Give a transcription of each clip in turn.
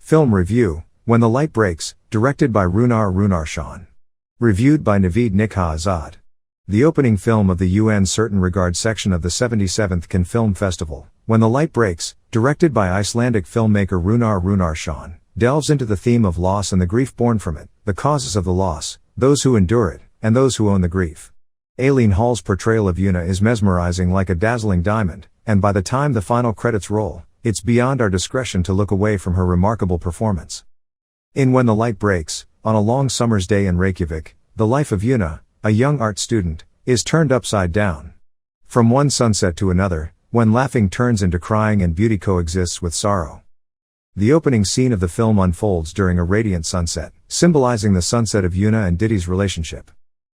Film review, When the Light Breaks, directed by Rúnar Rúnarsson. Reviewed by Navid Nikkhah Azad. The opening film of the UN's Certain Regard section of the 77th Cannes Film Festival, When the Light Breaks, directed by Icelandic filmmaker Rúnar Rúnarsson, delves into the theme of loss and the grief born from it, the causes of the loss, those who endure it, and those who own the grief. Aileen Hall's portrayal of Una is mesmerizing like a dazzling diamond, and by the time the final credits roll, it's beyond our discretion to look away from her remarkable performance. In When the Light Breaks, on a long summer's day in Reykjavik, the life of Una, a young art student, is turned upside down. From one sunset to another, when laughing turns into crying and beauty coexists with sorrow. The opening scene of the film unfolds during a radiant sunset, symbolizing the sunset of Una and Diddy's relationship.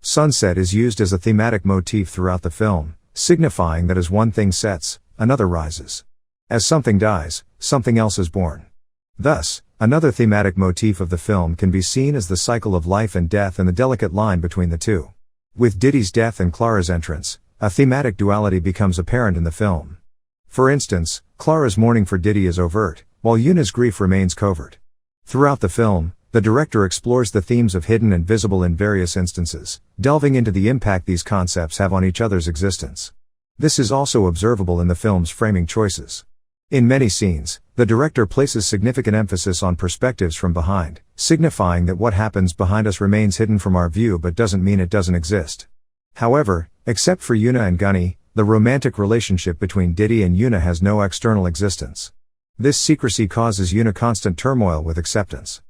Sunset is used as a thematic motif throughout the film, signifying that as one thing sets, another rises. As something dies, something else is born. Thus, another thematic motif of the film can be seen as the cycle of life and death and the delicate line between the two. With Diddy's death and Clara's entrance, a thematic duality becomes apparent in the film. For instance, Clara's mourning for Diddy is overt, while Una's grief remains covert. Throughout the film, the director explores the themes of hidden and visible in various instances, delving into the impact these concepts have on each other's existence. This is also observable in the film's framing choices. In many scenes, the director places significant emphasis on perspectives from behind, signifying that what happens behind us remains hidden from our view but doesn't mean it doesn't exist. However, except for Una and Gunny, the romantic relationship between Diddy and Una has no external existence. This secrecy causes Una constant turmoil with acceptance.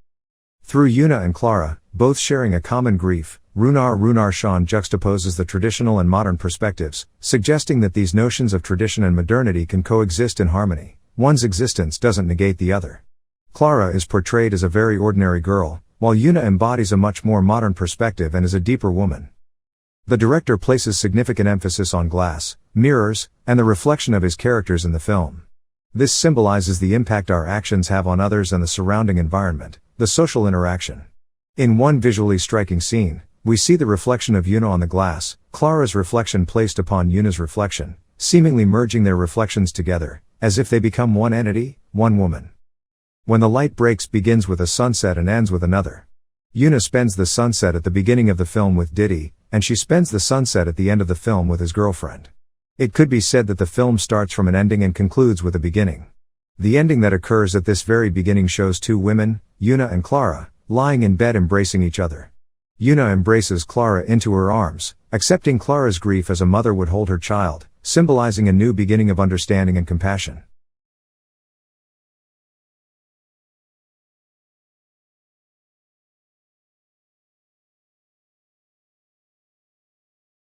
Through Una and Clara, both sharing a common grief, Rúnar Rúnarsson juxtaposes the traditional and modern perspectives, suggesting that these notions of tradition and modernity can coexist in harmony. One's existence doesn't negate the other. Clara is portrayed as a very ordinary girl, while Una embodies a much more modern perspective and is a deeper woman. The director places significant emphasis on glass, mirrors, and the reflection of his characters in the film. This symbolizes the impact our actions have on others and the surrounding environment, the social interaction. In one visually striking scene, we see the reflection of Una on the glass, Clara's reflection placed upon Una's reflection, seemingly merging their reflections together, as if they become one entity, one woman. When the Light Breaks begins with a sunset and ends with another. Una spends the sunset at the beginning of the film with Diddy, and she spends the sunset at the end of the film with his girlfriend. It could be said that the film starts from an ending and concludes with a beginning. The ending that occurs at this very beginning shows two women, Una and Clara, lying in bed embracing each other. Una embraces Clara into her arms, accepting Clara's grief as a mother would hold her child, symbolizing a new beginning of understanding and compassion.